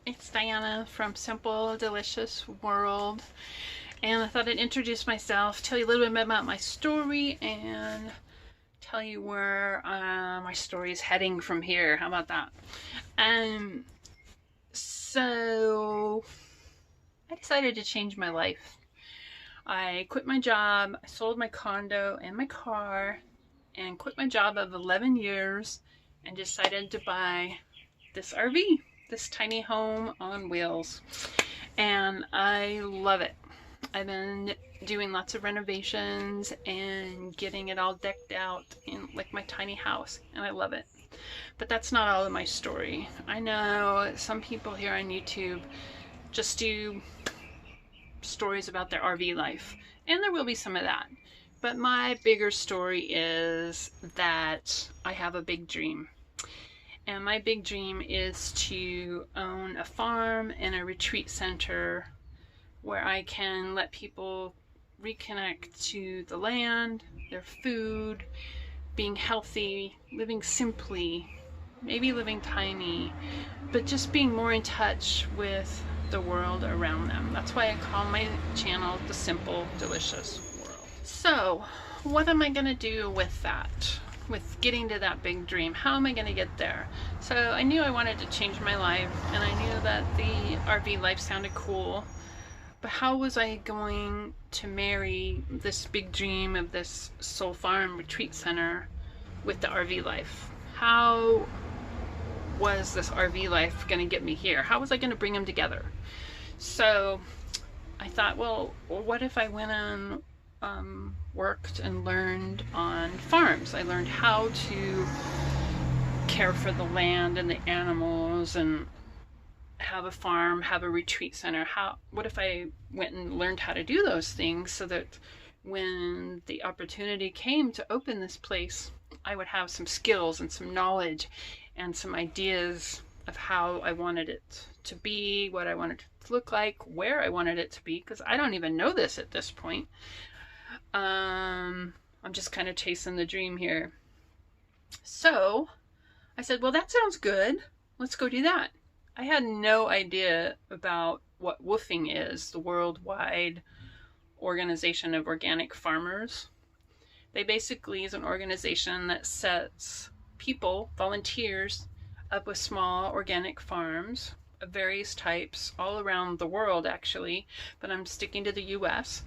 It's Diana from Simple Delicious World, and I thought I'd introduce myself, tell you a little bit about my story, and tell you where my story is heading from here. How about that? Um, so I decided to change my life. I quit my job, I sold my condo and my car, and quit my job of 11 years and decided to buy this RV, this tiny home on wheels. And I love it. I've been doing lots of renovations and getting it all decked out in like my tiny house, and I love it. But that's not all of my story. I know some people here on YouTube just do stories about their RV life, and there will be some of that. But my bigger story is that I have a big dream. And my big dream is to own a farm and a retreat center where I can let people reconnect to the land, their food, being healthy, living simply, maybe living tiny, but just being more in touch with the world around them. That's why I call my channel The Simple Delicious World. So, what am I going to do with that? With getting to that big dream? How am I going to get there? So I knew I wanted to change my life, and I knew that the RV life sounded cool, but how was I going to marry this big dream of this soul farm retreat center with the RV life? How was this RV life going to get me here? How was I going to bring them together? So I thought, well, what if I went on worked and learned on farms. I learned how to care for the land and the animals and have a farm, have a retreat center. What if I went and learned how to do those things so that when the opportunity came to open this place, I would have some skills and some knowledge and some ideas of how I wanted it to be, what I wanted it to look like, where I wanted it to be, because I don't even know this at this point. I'm just kind of chasing the dream here. So I said, well, that sounds good. Let's go do that. I had no idea about what Woofing is, the worldwide organization of organic farmers. They basically is an organization that sets people, volunteers, up with small organic farms of various types all around the world, actually, but I'm sticking to the US.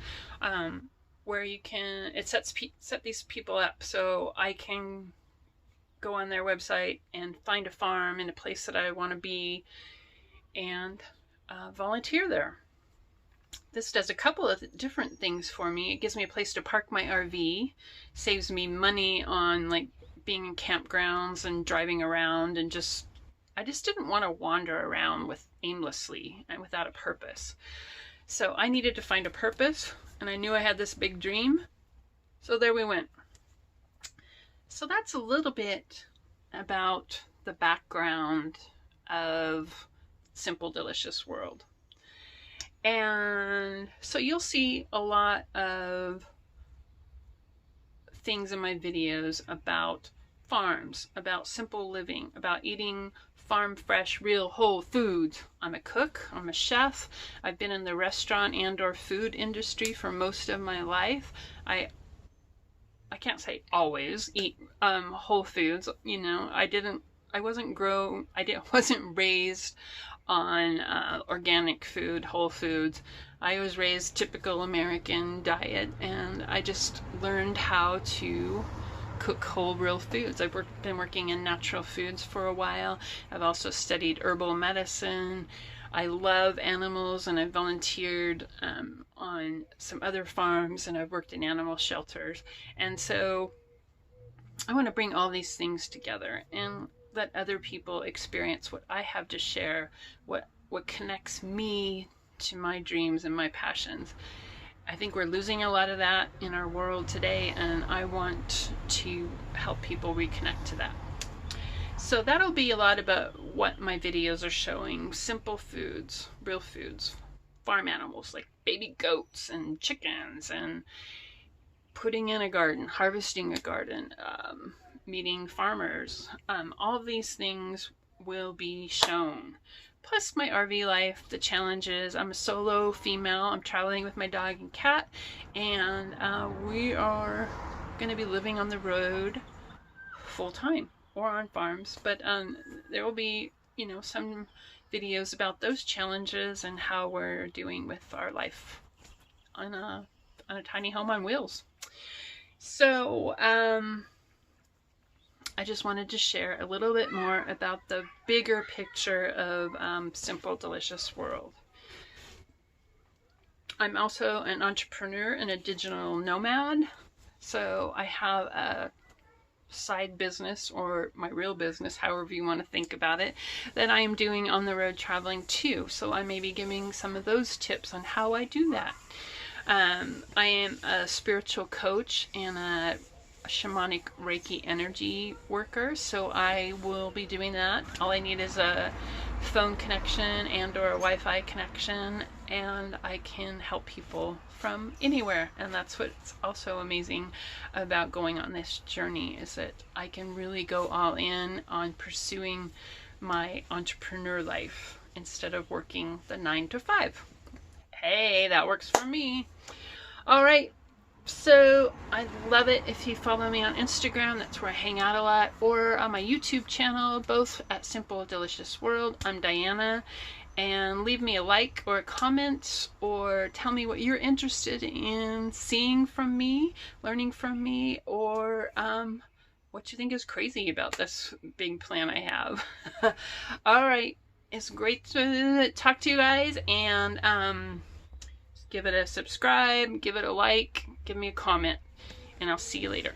Where you can, it set these people up so I can go on their website and find a farm in a place that I want to be and volunteer there. This does a couple of different things for me. It gives me a place to park my RV, saves me money on like being in campgrounds and driving around, and I just didn't want to wander around aimlessly and without a purpose. So I needed to find a purpose, and I knew I had this big dream. So there we went. So that's a little bit about the background of Simple Delicious World. And so you'll see a lot of things in my videos about farms, about simple living, about eating farm fresh, real, whole foods. I'm a cook, I'm a chef. I've been in the restaurant and or food industry for most of my life. I can't say always eat whole foods. You know, I wasn't raised on organic food, whole foods. I was raised typical American diet, and I just learned how to cook whole real foods. I've been working in natural foods for a while. I've also studied herbal medicine. I love animals, and I've volunteered on some other farms, and I've worked in animal shelters. And so I want to bring all these things together and let other people experience what I have to share, what connects me to my dreams and my passions. I think we're losing a lot of that in our world today, and I want to help people reconnect to that. So that'll be a lot about what my videos are showing. Simple foods, real foods, farm animals like baby goats and chickens, and putting in a garden, harvesting a garden, meeting farmers. All of these things will be shown. plus my RV life, the challenges. I'm a solo female. I'm traveling with my dog and cat, and we are going to be living on the road full time or on farms. But there will be, you know, some videos about those challenges and how we're doing with our life on a tiny home on wheels. So I just wanted to share a little bit more about the bigger picture of Simple Delicious World. I'm also an entrepreneur and a digital nomad. So I have a side business, or my real business, however you want to think about it, that I am doing on the road traveling too. So I may be giving some of those tips on how I do that. I am a spiritual coach and a shamanic Reiki energy worker, so I will be doing that. All I need is a phone connection and or a Wi-Fi connection, and I can help people from anywhere. And that's what's also amazing about going on this journey, is that I can really go all in on pursuing my entrepreneur life instead of working the 9 to 5. Hey, that works for me. All right. So I'd love it if you follow me on Instagram. That's where I hang out a lot, or on my YouTube channel, both at Simple Delicious World. I'm Diana, and leave me a like or a comment, or tell me what you're interested in seeing from me, learning from me, or what you think is crazy about this big plan I have. All right, it's great to talk to you guys, and give it a subscribe, give it a like, give me a comment, and I'll see you later.